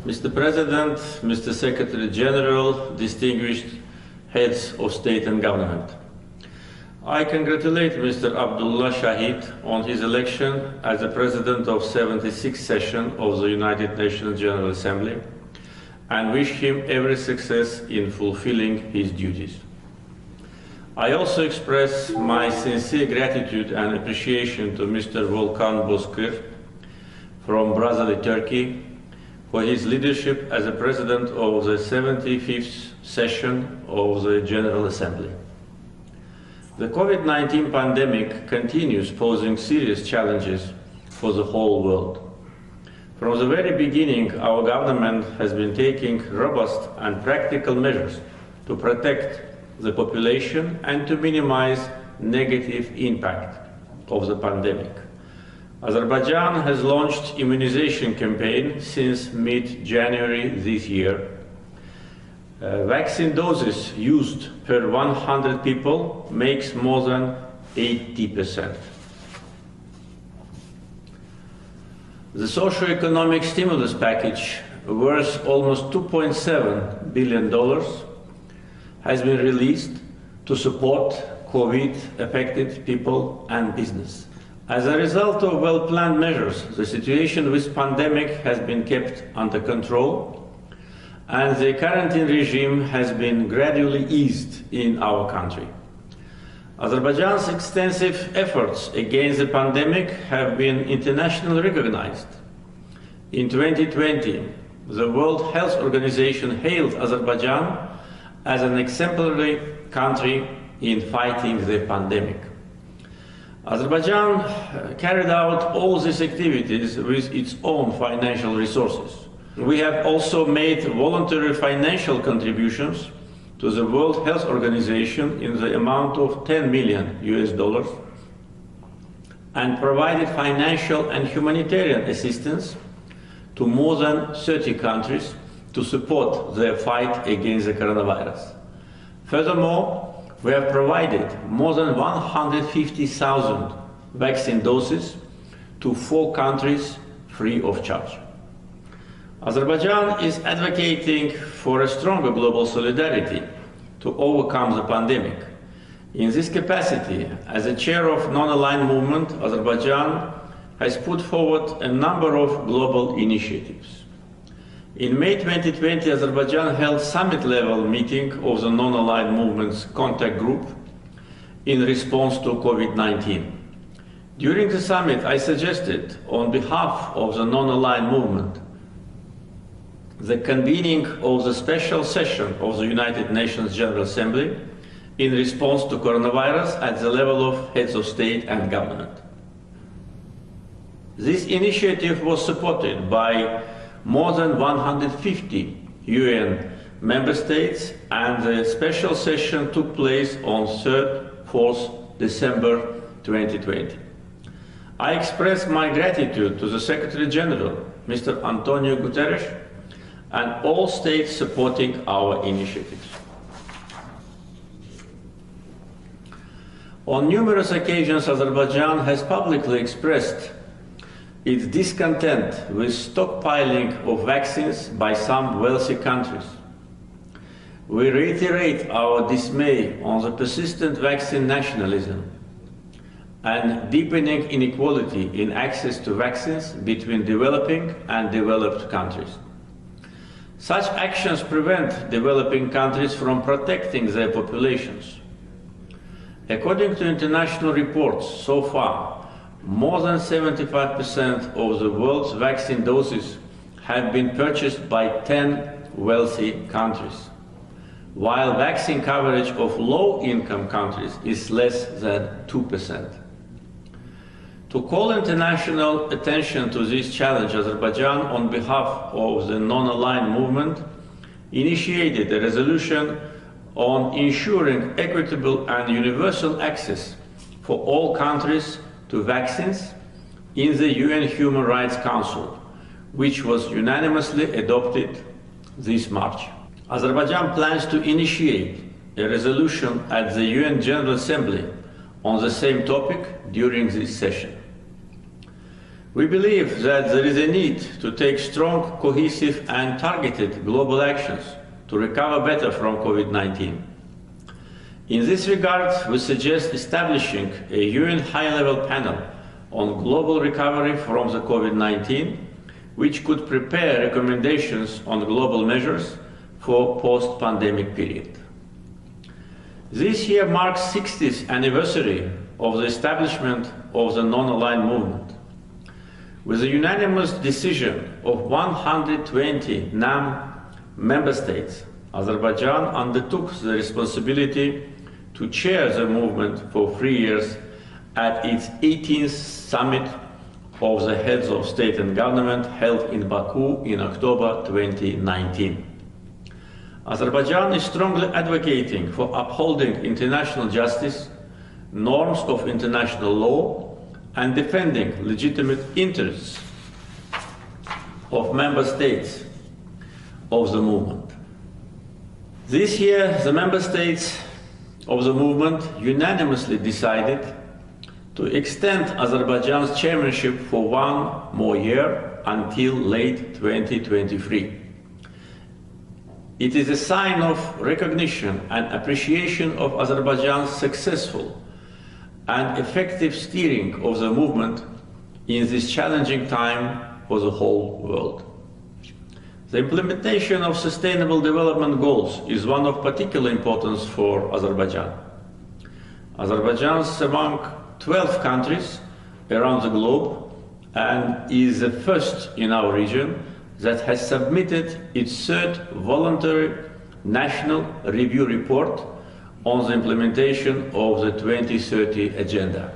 Mr. President, Mr. Secretary General, distinguished heads of state and government, I congratulate Mr. Abdullah Shahid on his election as the President of 76th session of the United Nations General Assembly and wish him every success in fulfilling his duties. I also express my sincere gratitude and appreciation to Mr. Volkan Bozkır from Brasilia, Turkey, for his leadership as the President of the 75th session of the General Assembly. The COVID-19 pandemic continues posing serious challenges for the whole world. From the very beginning, our government has been taking robust and practical measures to protect the population and to minimize negative impact of the pandemic. Azerbaijan has launched immunization campaign since mid-January this year. Vaccine doses used per 100 people makes more than 80%. The socio-economic stimulus package, worth almost $2.7 billion, has been released to support COVID-affected people and business. As a result of well-planned measures, the situation with pandemic has been kept under control, and the quarantine regime has been gradually eased in our country. Azerbaijan's extensive efforts against the pandemic have been internationally recognized. In 2020, the World Health Organization hailed Azerbaijan as an exemplary country in fighting the pandemic. Azerbaijan carried out all these activities with its own financial resources. We have also made voluntary financial contributions to the World Health Organization in the amount of $10 million and provided financial and humanitarian assistance to more than 30 countries to support their fight against the coronavirus. Furthermore, we have provided more than 150,000 vaccine doses to 4 countries free of charge. Azerbaijan is advocating for a stronger global solidarity to overcome the pandemic. In this capacity, as a chair of non-aligned movement, Azerbaijan has put forward a number of global initiatives. In May 2020, Azerbaijan held summit-level meeting of the non-aligned movement's contact group in response to COVID-19. During the summit, I suggested, on behalf of the non-aligned movement, the convening of the special session of the United Nations General Assembly in response to coronavirus at the level of heads of state and government. This initiative was supported by more than 150 UN member states, and the special session took place on 3rd-4th December 2020. I express my gratitude to the Secretary General, Mr. Antonio Guterres, and all states supporting our initiatives. On numerous occasions, Azerbaijan has publicly expressed its discontent with stockpiling of vaccines by some wealthy countries. We reiterate our dismay on the persistent vaccine nationalism and deepening inequality in access to vaccines between developing and developed countries. Such actions prevent developing countries from protecting their populations. According to international reports, so far, more than 75% of the world's vaccine doses have been purchased by 10 wealthy countries, while vaccine coverage of low-income countries is less than 2%. To call international attention to this challenge, Azerbaijan, on behalf of the non-aligned movement, initiated a resolution on ensuring equitable and universal access for all countries to vaccines in the UN Human Rights Council, which was unanimously adopted this March. Azerbaijan plans to initiate a resolution at the UN General Assembly on the same topic during this session. We believe that there is a need to take strong, cohesive and targeted global actions to recover better from COVID-19. In this regard, we suggest establishing a UN high-level panel on global recovery from the COVID-19, which could prepare recommendations on global measures for post-pandemic period. This year marks 60th anniversary of the establishment of the non-aligned movement. With a unanimous decision of 120 NAM member states, Azerbaijan undertook the responsibility to chair the movement for 3 years at its 18th summit of the heads of state and government held in Baku in October 2019. Azerbaijan is strongly advocating for upholding international justice, norms of international law, and defending legitimate interests of member states of the movement. This year, the member states of the movement unanimously decided to extend Azerbaijan's chairmanship for 1 more year until late 2023. It is a sign of recognition and appreciation of Azerbaijan's successful and effective steering of the movement in this challenging time for the whole world. The implementation of Sustainable Development Goals is one of particular importance for Azerbaijan. Azerbaijan is among 12 countries around the globe and is the first in our region that has submitted its third voluntary national review report on the implementation of the 2030 agenda.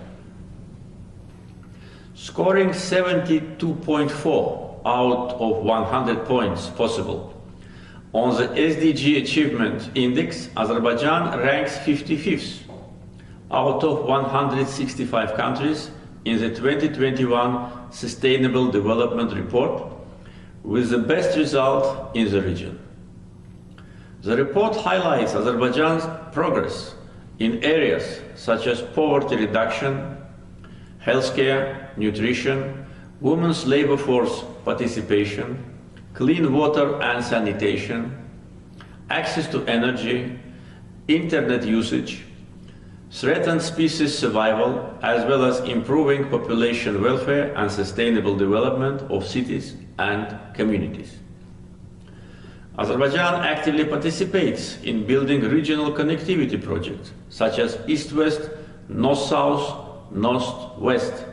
Scoring 72.4 out of 100 points possible on the SDG Achievement Index, Azerbaijan ranks 55th out of 165 countries in the 2021 Sustainable Development Report, with the best result in the region. The report highlights Azerbaijan's progress in areas such as poverty reduction, healthcare, nutrition, women's labor force participation, clean water and sanitation, access to energy, internet usage, threatened species survival, as well as improving population welfare and sustainable development of cities and communities. Azerbaijan actively participates in building regional connectivity projects such as East-West, North-South, North-West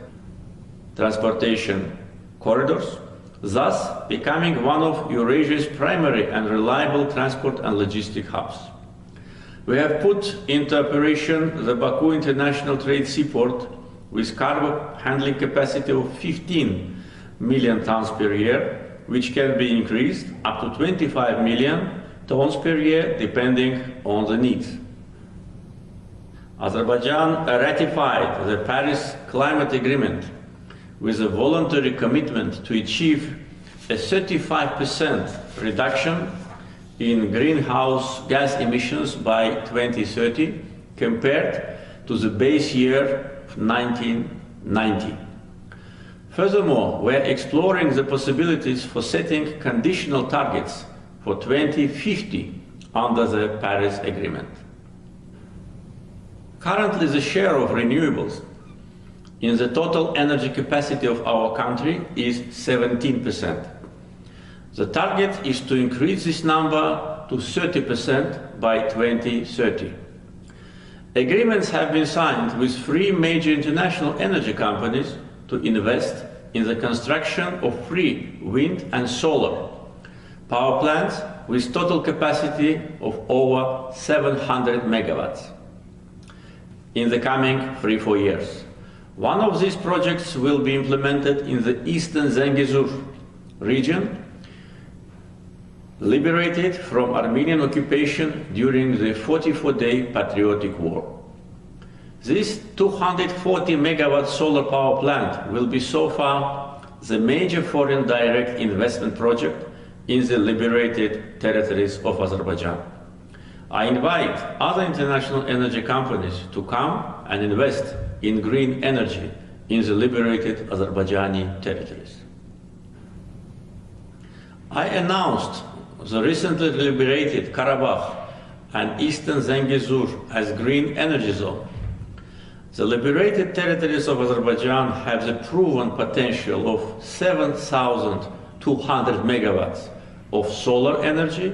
transportation corridors, thus becoming one of Eurasia's primary and reliable transport and logistic hubs. We have put into operation the Baku International Trade Seaport with cargo handling capacity of 15 million tons per year, which can be increased up to 25 million tons per year depending on the needs. Azerbaijan ratified the Paris Climate Agreement with a voluntary commitment to achieve a 35% reduction in greenhouse gas emissions by 2030 compared to the base year of 1990. Furthermore, we are exploring the possibilities for setting conditional targets for 2050 under the Paris Agreement. Currently, the share of renewables in the total energy capacity of our country is 17%. The target is to increase this number to 30% by 2030. Agreements have been signed with 3 major international energy companies to invest in the construction of 3 wind and solar power plants with total capacity of over 700 megawatts in the coming 3-4 years. One of these projects will be implemented in the eastern Zangezur region, liberated from Armenian occupation during the 44-day Patriotic War. This 240 megawatt solar power plant will be so far the major foreign direct investment project in the liberated territories of Azerbaijan. I invite other international energy companies to come and invest in green energy in the liberated Azerbaijani territories. I announced the recently liberated Karabakh and Eastern Zengezur as green energy zone. The liberated territories of Azerbaijan have the proven potential of 7,200 megawatts of solar energy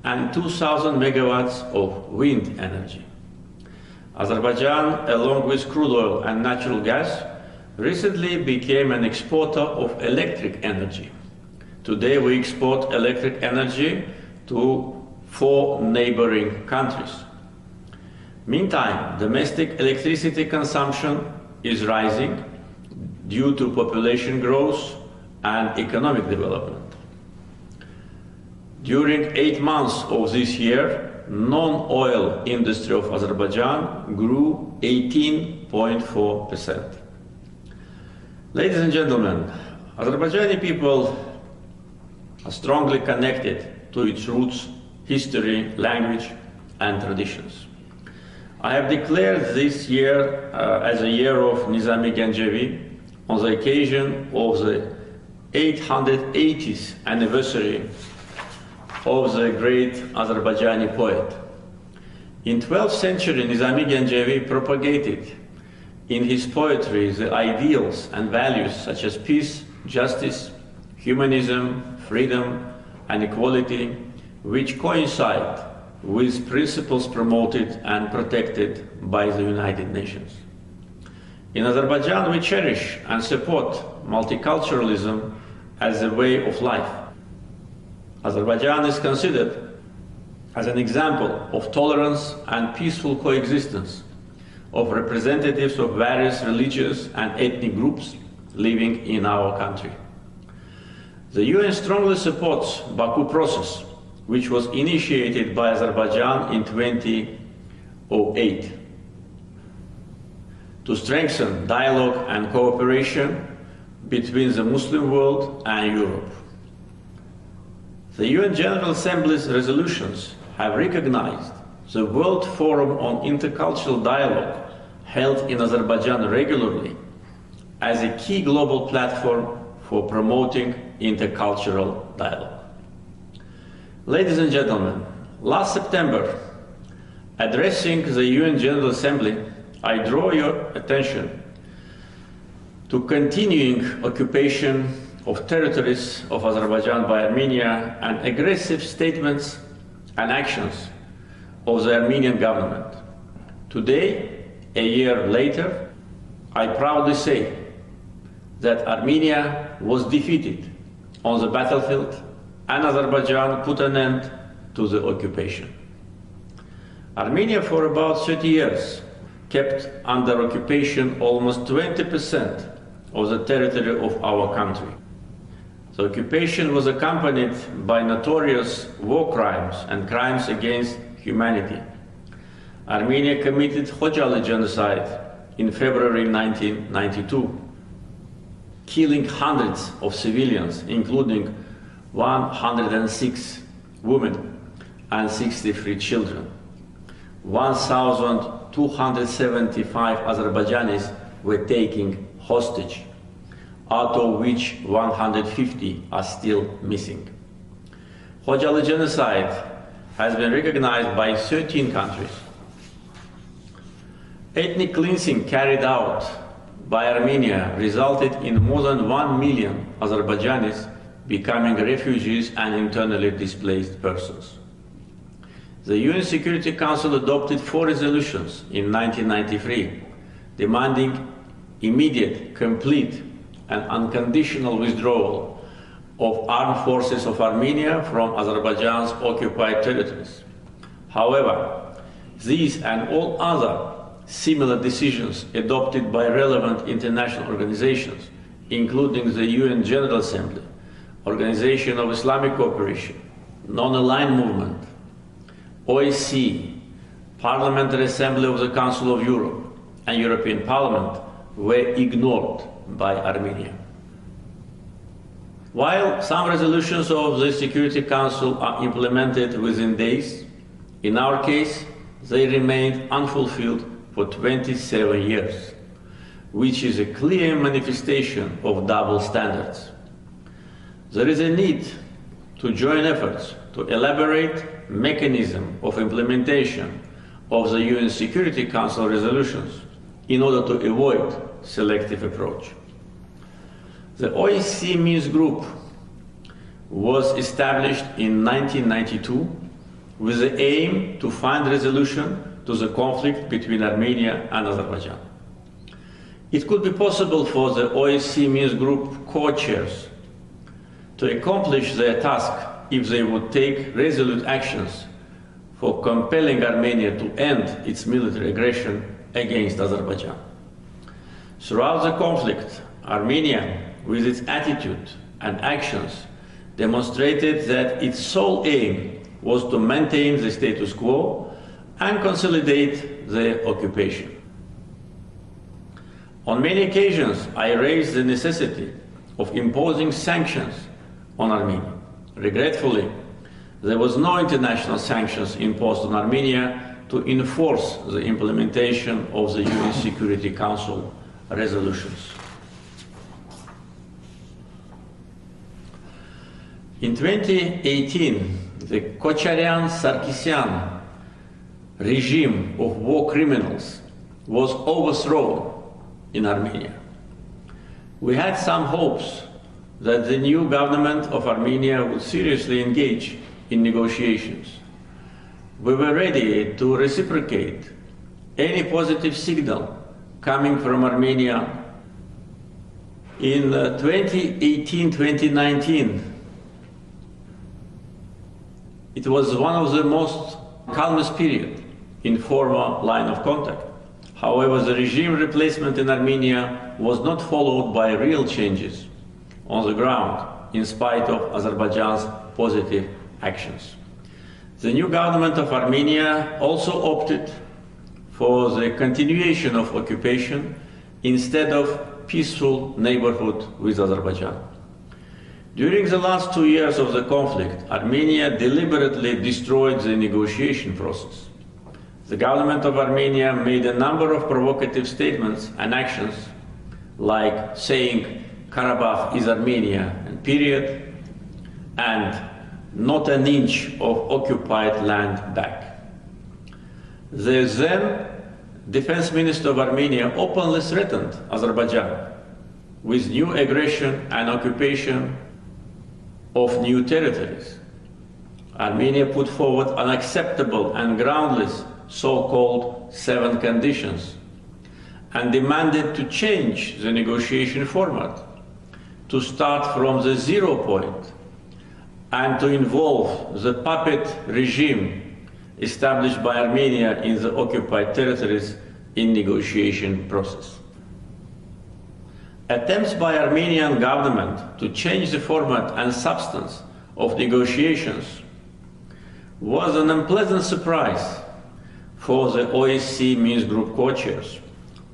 and 2,000 megawatts of wind energy. Azerbaijan, along with crude oil and natural gas, recently became an exporter of electric energy. Today we export electric energy to 4 neighboring countries. Meantime, domestic electricity consumption is rising due to population growth and economic development. During 8 months of this year, non-oil industry of Azerbaijan grew 18.4%. Ladies and gentlemen, Azerbaijani people are strongly connected to its roots, history, language, and traditions. I have declared this year as a year of Nizami Gencevi on the occasion of the 880th anniversary of the great Azerbaijani poet. In 12th century, Nizami Gencevi propagated in his poetry the ideals and values such as peace, justice, humanism, freedom, and equality, which coincide with principles promoted and protected by the United Nations. In Azerbaijan, we cherish and support multiculturalism as a way of life. Azerbaijan is considered as an example of tolerance and peaceful coexistence of representatives of various religious and ethnic groups living in our country. The UN strongly supports Baku process, which was initiated by Azerbaijan in 2008 to strengthen dialogue and cooperation between the Muslim world and Europe. The UN General Assembly's resolutions have recognized the World Forum on Intercultural Dialogue held in Azerbaijan regularly as a key global platform for promoting intercultural dialogue. Ladies and gentlemen, last September, addressing the UN General Assembly, I draw your attention to continuing occupation of territories of Azerbaijan by Armenia and aggressive statements and actions of the Armenian government. Today, a year later, I proudly say that Armenia was defeated on the battlefield and Azerbaijan put an end to the occupation. Armenia, for about 30 years, kept under occupation almost 20% of the territory of our country. The occupation was accompanied by notorious war crimes and crimes against humanity. Armenia committed Khojaly genocide in February 1992, killing hundreds of civilians, including 106 women and 63 children. 1,275 Azerbaijanis were taken hostage, out of which 150 are still missing. Khojaly genocide has been recognized by 13 countries. Ethnic cleansing carried out by Armenia resulted in more than 1 million Azerbaijanis becoming refugees and internally displaced persons. The UN Security Council adopted 4 resolutions in 1993, demanding immediate, complete, and unconditional withdrawal of armed forces of Armenia from Azerbaijan's occupied territories. However, these and all other similar decisions adopted by relevant international organizations, including the UN General Assembly, Organization of Islamic Cooperation, Non-Aligned Movement, OSCE, Parliamentary Assembly of the Council of Europe, and European Parliament were ignored by Armenia. While some resolutions of the Security Council are implemented within days, in our case, they remained unfulfilled for 27 years. which is a clear manifestation of double standards. There is a need to join efforts to elaborate mechanism of implementation of the UN Security Council resolutions in order to avoid selective approach. The OSCE Minsk Group was established in 1992 with the aim to find resolution to the conflict between Armenia and Azerbaijan. It could be possible for the OSCE Minsk Group co-chairs to accomplish their task if they would take resolute actions for compelling Armenia to end its military aggression against Azerbaijan. Throughout the conflict, Armenia, with its attitude and actions, demonstrated that its sole aim was to maintain the status quo and consolidate the occupation. On many occasions, I raised the necessity of imposing sanctions on Armenia. Regretfully, there was no international sanctions imposed on Armenia to enforce the implementation of the UN Security Council resolutions. In 2018, the Kocharyan-Sarkisyan regime of war criminals was overthrown in Armenia. We had some hopes that the new government of Armenia would seriously engage in negotiations. We were ready to reciprocate any positive signal coming from Armenia. In 2018-2019, it was one of the most calmest periods in former line of contact. However, the regime replacement in Armenia was not followed by real changes on the ground, in spite of Azerbaijan's positive actions. The new government of Armenia also opted for the continuation of occupation instead of peaceful neighborhood with Azerbaijan. During the last 2 years of the conflict, Armenia deliberately destroyed the negotiation process. The government of Armenia made a number of provocative statements and actions, like saying Karabakh is Armenia, and period, and not an inch of occupied land back. The then Defense Minister of Armenia openly threatened Azerbaijan with new aggression and occupation of new territories. Armenia put forward unacceptable and groundless so-called 7 conditions and demanded to change the negotiation format, to start from the 0 point and to involve the puppet regime established by Armenia in the occupied territories in negotiation process. Attempts by Armenian government to change the format and substance of negotiations was an unpleasant surprise for the OSCE Minsk Group co-chairs,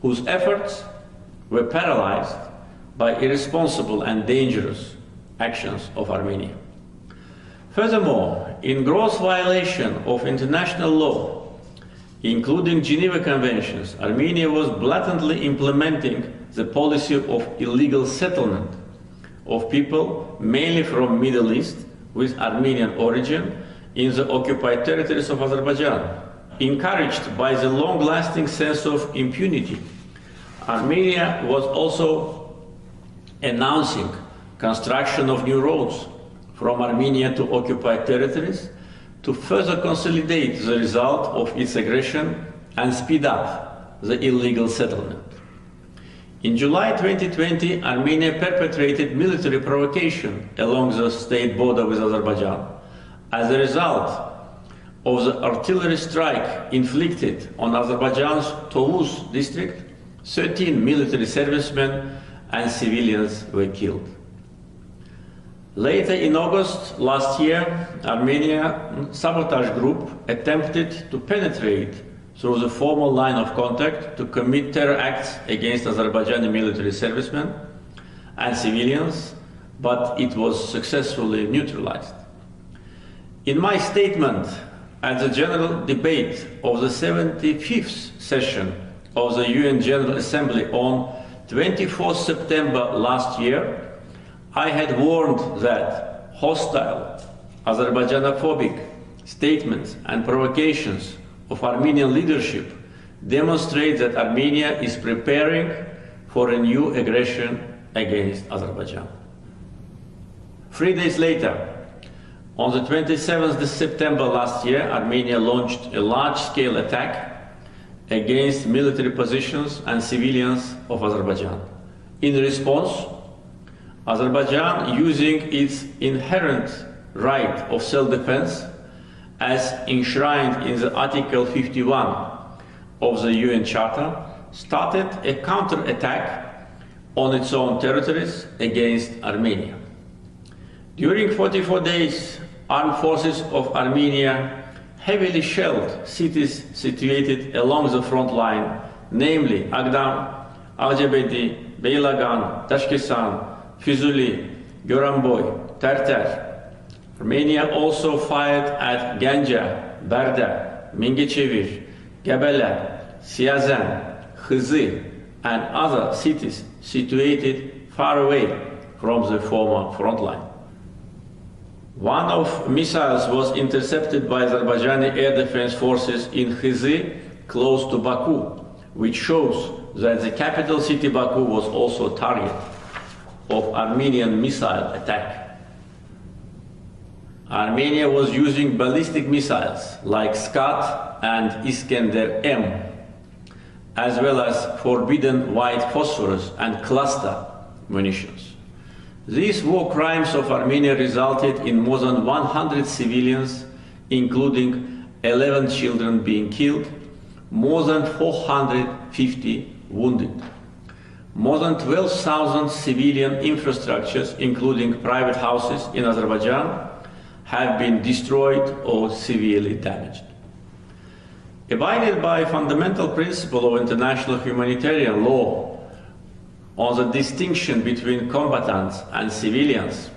whose efforts were paralyzed by irresponsible and dangerous actions of Armenia. Furthermore, in gross violation of international law, including Geneva Conventions, Armenia was blatantly implementing the policy of illegal settlement of people, mainly from Middle East, with Armenian origin, in the occupied territories of Azerbaijan. Encouraged by the long-lasting sense of impunity, Armenia was also announcing construction of new roads from Armenia to occupied territories to further consolidate the result of its aggression and speed up the illegal settlement. In July 2020, Armenia perpetrated military provocation along the state border with Azerbaijan. As a result of the artillery strike inflicted on Azerbaijan's Tovuz district, 13 military servicemen and civilians were killed. Later in August last year, Armenia sabotage group attempted to penetrate through the formal line of contact to commit terror acts against Azerbaijani military servicemen and civilians, but it was successfully neutralized. In my statement at the general debate of the 75th session of the UN General Assembly on 24th September last year, I had warned that hostile, Azerbaijanophobic statements and provocations of Armenian leadership demonstrate that Armenia is preparing for a new aggression against Azerbaijan. 3 days later, on the 27th of September last year, Armenia launched a large-scale attack against military positions and civilians of Azerbaijan. In response, Azerbaijan, using its inherent right of self-defense as enshrined in the Article 51 of the UN Charter, started a counter-attack on its own territories against Armenia. During 44 days, armed forces of Armenia heavily shelled cities situated along the front line, namely Agdam, Ağcabedi, Beylagan, Tashkesan, Füzuli, Goranboy, Terter. Armenia also fired at Ganja, Berda, Mingechevir, Gebele, Siazen, Khızı, and other cities situated far away from the former front line. One of missiles was intercepted by Azerbaijani air defense forces in Khızı, close to Baku, which shows that the capital city Baku was also a target of Armenian missile attack. Armenia was using ballistic missiles like Skat and Iskender-M, as well as forbidden white phosphorus and cluster munitions. These war crimes of Armenia resulted in more than 100 civilians, including 11 children being killed, more than 450 wounded. More than 12,000 civilian infrastructures, including private houses in Azerbaijan, have been destroyed or severely damaged. Abided by a fundamental principle of international humanitarian law on the distinction between combatants and civilians,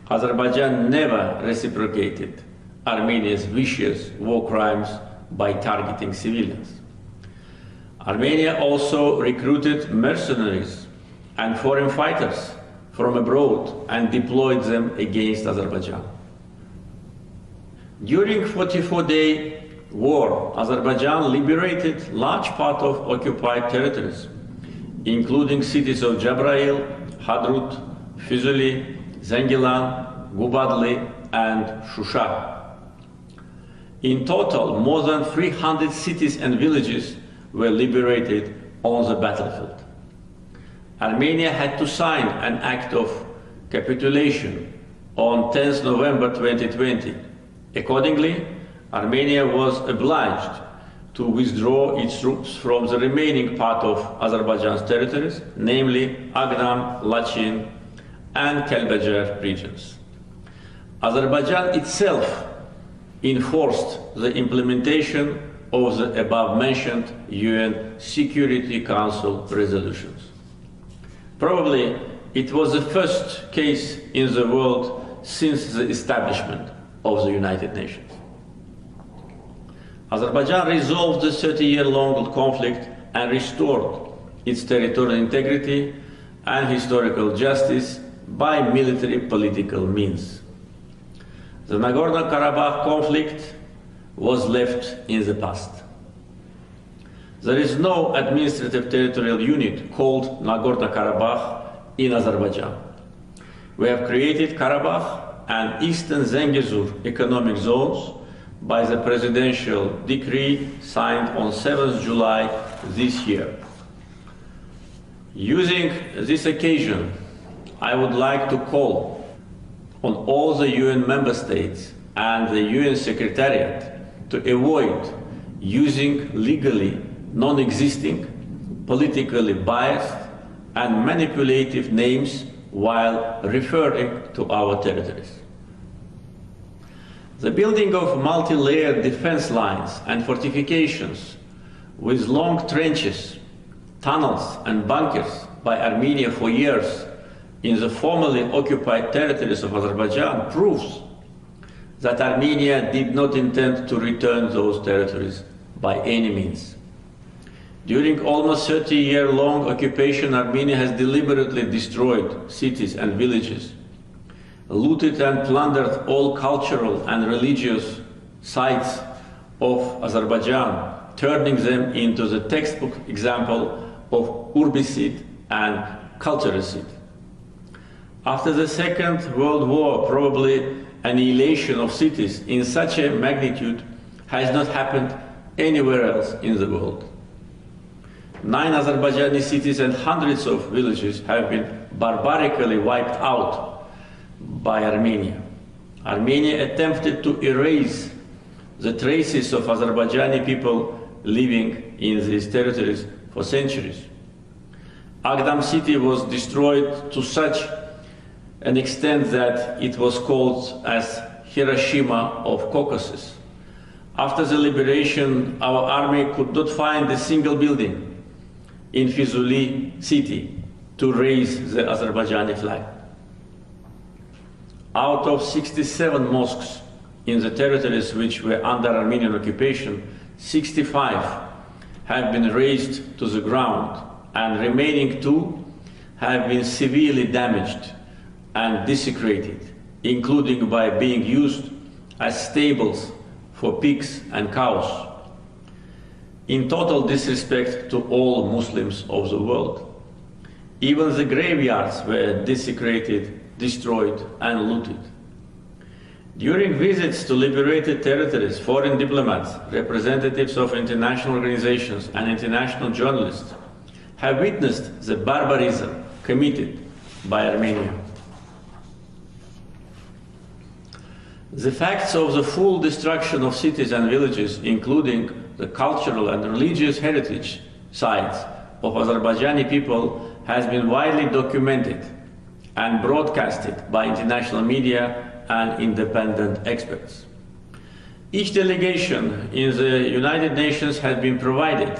Azerbaijan never reciprocated Armenia's vicious war crimes by targeting civilians. Armenia also recruited mercenaries and foreign fighters from abroad and deployed them against Azerbaijan. During the 44-day war, Azerbaijan liberated large part of occupied territories, including cities of Jabrail, Hadrut, Füzuli, Zengilan, Gubadli, and Shusha. In total, more than 300 cities and villages were liberated on the battlefield. Armenia had to sign an act of capitulation on 10 November 2020. Accordingly, Armenia was obliged to withdraw its troops from the remaining part of Azerbaijan's territories, namely Agdam, Lachin, and Kelbecer regions. Azerbaijan itself enforced the implementation of the above-mentioned UN Security Council resolutions. Probably it was the first case in the world since the establishment of the United Nations. Azerbaijan resolved the 30-year-long conflict and restored its territorial integrity and historical justice by military political means. The Nagorno-Karabakh conflict was left in the past. There is no administrative territorial unit called Nagorno-Karabakh in Azerbaijan. We have created Karabakh and Eastern Zengezur economic zones by the presidential decree signed on 7th July this year. Using this occasion, I would like to call on all the UN member states and the UN Secretariat to avoid using legally non-existing, politically biased and manipulative names while referring to our territories. The building of multi-layered defense lines and fortifications with long trenches, tunnels and bunkers by Armenia for years in the formerly occupied territories of Azerbaijan proves that Armenia did not intend to return those territories by any means. During almost 30-year-long occupation, Armenia has deliberately destroyed cities and villages, looted and plundered all cultural and religious sites of Azerbaijan, turning them into the textbook example of urbicide and culturicide. After the Second World War, probably annihilation of cities in such a magnitude has not happened anywhere else in the world. 9 Azerbaijani cities and hundreds of villages have been barbarically wiped out by Armenia. Armenia attempted to erase the traces of Azerbaijani people living in these territories for centuries. Agdam city was destroyed to such an extent that it was called as Hiroshima of Caucasus. After the liberation, our army could not find a single building in Fizuli city to raise the Azerbaijani flag. Out of 67 mosques in the territories which were under Armenian occupation, 65 have been razed to the ground, and remaining 2 have been severely damaged and desecrated, including by being used as stables for pigs and cows, in total disrespect to all Muslims of the world. Even the graveyards were desecrated, destroyed, and looted. During visits to liberated territories, foreign diplomats, representatives of international organizations, and international journalists have witnessed the barbarism committed by Armenia. The facts of the full destruction of cities and villages, including the cultural and religious heritage sites of Azerbaijani people, has been widely documented and broadcasted by international media and independent experts. Each delegation in the United Nations has been provided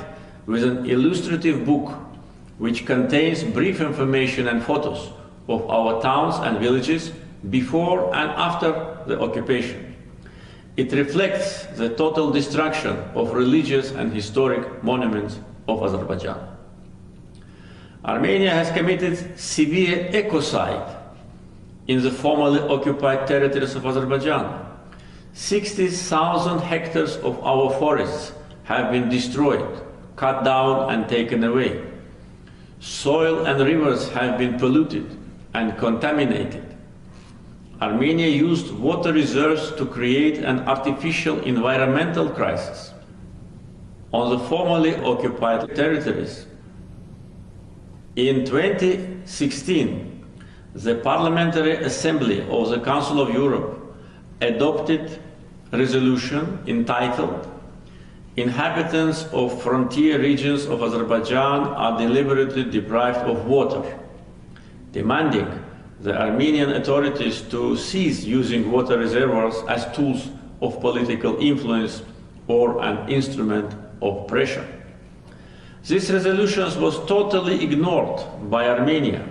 with an illustrative book which contains brief information and photos of our towns and villages before and after the occupation. It reflects the total destruction of religious and historic monuments of Azerbaijan. Armenia has committed severe ecocide in the formerly occupied territories of Azerbaijan. 60,000 hectares of our forests have been destroyed, cut down, and taken away. Soil and rivers have been polluted and contaminated. Armenia used water reserves to create an artificial environmental crisis. On the formerly occupied territories, in 2016, the Parliamentary Assembly of the Council of Europe adopted a resolution entitled "Inhabitants of frontier regions of Azerbaijan are deliberately deprived of water," demanding the Armenian authorities to cease using water reservoirs as tools of political influence or an instrument of pressure. This resolution was totally ignored by Armenia,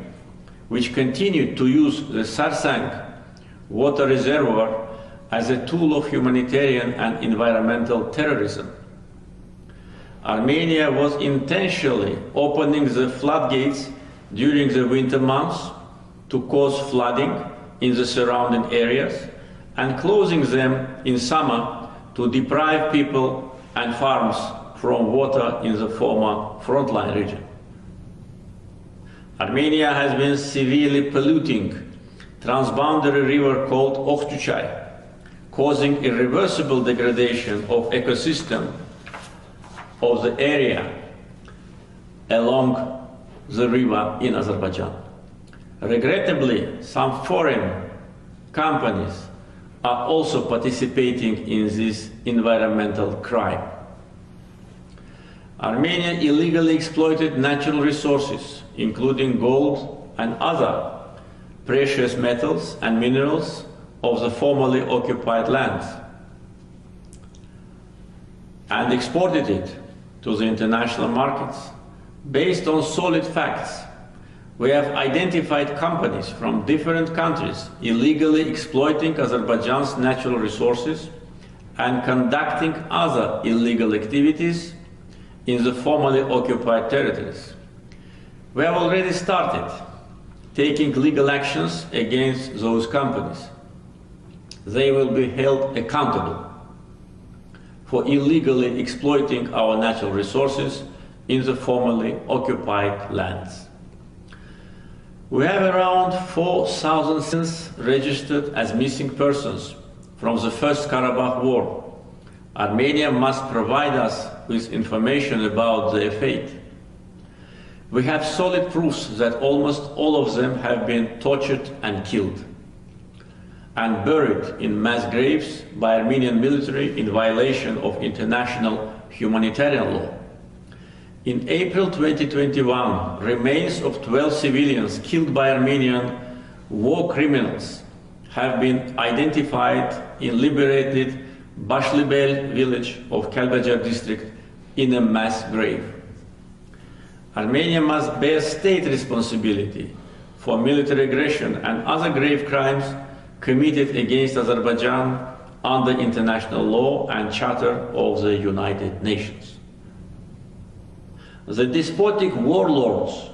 which continued to use the Sarsang water reservoir as a tool of humanitarian and environmental terrorism. Armenia was intentionally opening the floodgates during the winter months to cause flooding in the surrounding areas and closing them in summer to deprive people and farms from water in the former frontline region. Armenia has been severely polluting transboundary river called Okhtuchay, causing irreversible degradation of ecosystem of the area along the river in Azerbaijan. Regrettably, some foreign companies are also participating in this environmental crime. Armenia illegally exploited natural resources, including gold and other precious metals and minerals of the formerly occupied lands, and exported it to the international markets. Based on solid facts, we have identified companies from different countries illegally exploiting Azerbaijan's natural resources and conducting other illegal activities, in the formerly occupied territories. We have already started taking legal actions against those companies. They will be held accountable for illegally exploiting our natural resources in the formerly occupied lands. We have around 4,000 citizens registered as missing persons from the First Karabakh War. Armenia must provide us with information about their fate. We have solid proofs that almost all of them have been tortured and killed and buried in mass graves by Armenian military in violation of international humanitarian law. In April 2021, remains of 12 civilians killed by Armenian war criminals have been identified in liberated Bashlibel village of Kalbajar district in a mass grave. Armenia must bear state responsibility for military aggression and other grave crimes committed against Azerbaijan under international law and Charter of the United Nations. The despotic warlords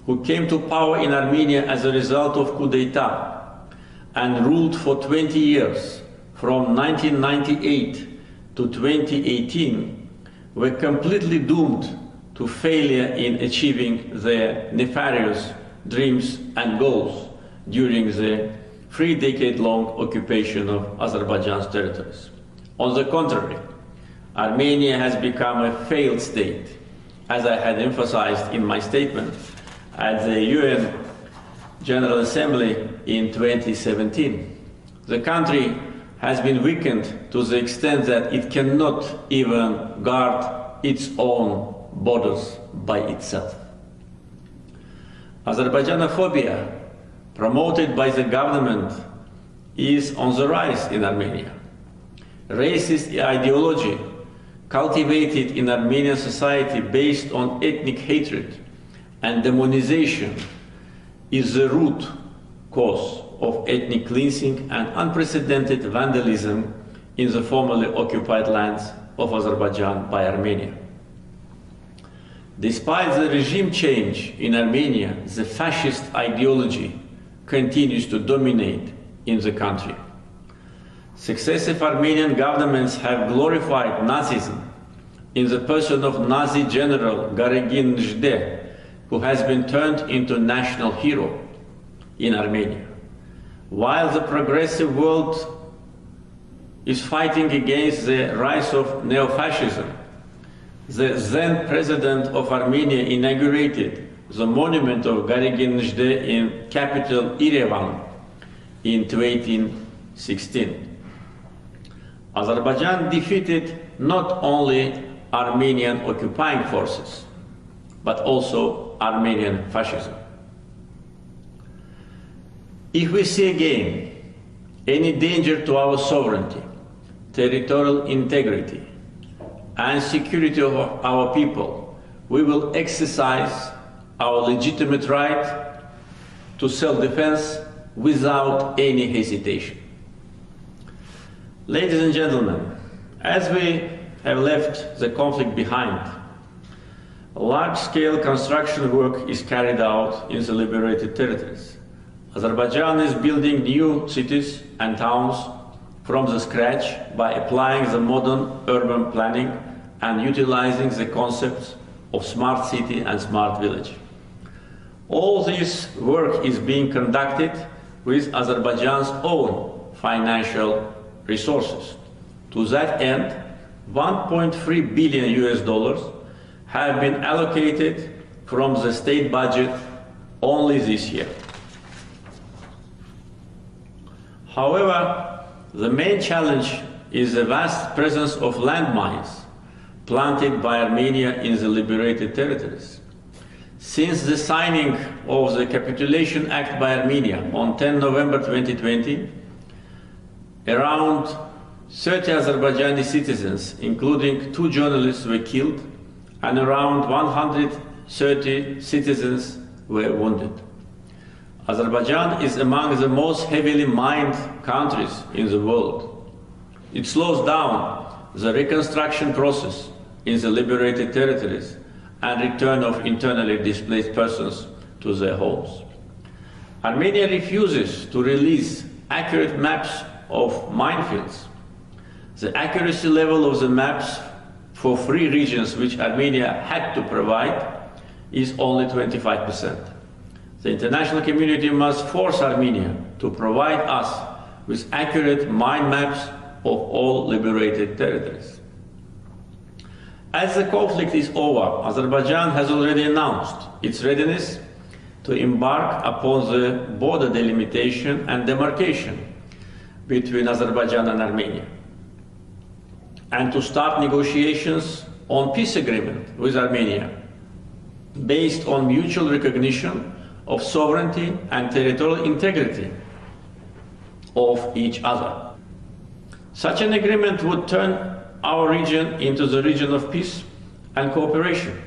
who came to power in Armenia as a result of coup d'etat and ruled for 20 years from 1998 to 2018 were completely doomed to failure in achieving their nefarious dreams and goals during the 3-decade-long occupation of Azerbaijan's territories. On the contrary, Armenia has become a failed state, as I had emphasized in my statement at the UN General Assembly in 2017. The country has been weakened to the extent that it cannot even guard its own borders by itself. Azerbaijanophobia, promoted by the government, is on the rise in Armenia. Racist ideology cultivated in Armenian society based on ethnic hatred and demonization is the root cause of ethnic cleansing and unprecedented vandalism in the formerly occupied lands of Azerbaijan by Armenia. Despite the regime change in Armenia, the fascist ideology continues to dominate in the country. Successive Armenian governments have glorified Nazism in the person of Nazi General Garegin Njde, who has been turned into national hero in Armenia. While the progressive world is fighting against the rise of neo-fascism, the then president of Armenia inaugurated the monument of Garegin Njde in capital Yerevan in 2016. Azerbaijan defeated not only Armenian occupying forces, but also Armenian fascism. If we see again any danger to our sovereignty, territorial integrity, and security of our people, we will exercise our legitimate right to self-defense without any hesitation. Ladies and gentlemen, as we have left the conflict behind, large-scale construction work is carried out in the liberated territories. Azerbaijan is building new cities and towns from the scratch by applying the modern urban planning and utilizing the concepts of smart city and smart village. All this work is being conducted with Azerbaijan's own financial resources. To that end, $1.3 billion have been allocated from the state budget only this year. However, the main challenge is the vast presence of landmines planted by Armenia in the liberated territories. Since the signing of the Capitulation Act by Armenia on 10 November 2020, around 30 Azerbaijani citizens, including 2 journalists, were killed, and around 130 citizens were wounded. Azerbaijan is among the most heavily mined countries in the world. It slows down the reconstruction process in the liberated territories and return of internally displaced persons to their homes. Armenia refuses to release accurate maps of minefields. The accuracy level of the maps for 3 regions which Armenia had to provide is only 25%. The international community must force Armenia to provide us with accurate mine maps of all liberated territories. As the conflict is over, Azerbaijan has already announced its readiness to embark upon the border delimitation and demarcation between Azerbaijan and Armenia, and to start negotiations on peace agreement with Armenia based on mutual recognition of sovereignty and territorial integrity of each other. Such an agreement would turn our region into the region of peace and cooperation.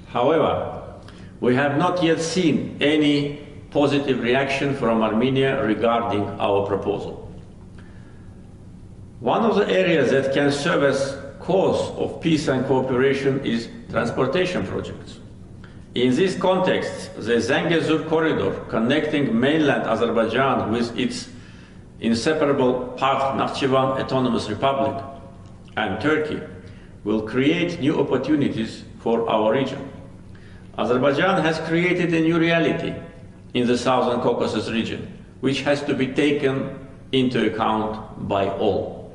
However, we have not yet seen any positive reaction from Armenia regarding our proposal. One of the areas that can serve as cause of peace and cooperation is transportation projects. In this context, the Zangezur corridor connecting mainland Azerbaijan with its inseparable part Nakhchivan Autonomous Republic and Turkey will create new opportunities for our region. Azerbaijan has created a new reality in the Southern Caucasus region, which has to be taken into account by all.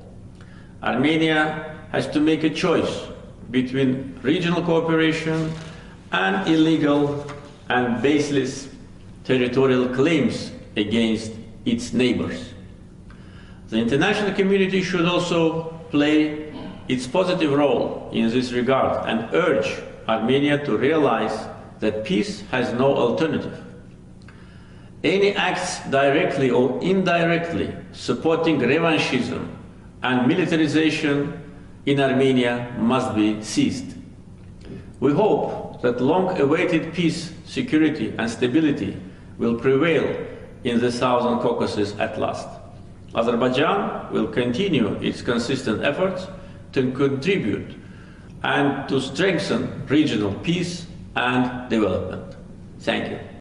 Armenia has to make a choice between regional cooperation and illegal and baseless territorial claims against its neighbors. The international community should also play its positive role in this regard and urge Armenia to realize that peace has no alternative. Any acts directly or indirectly supporting revanchism and militarization in Armenia must be ceased. We hope that long-awaited peace, security and stability will prevail in the Southern Caucasus at last. Azerbaijan will continue its consistent efforts to contribute and to strengthen regional peace and development. Thank you.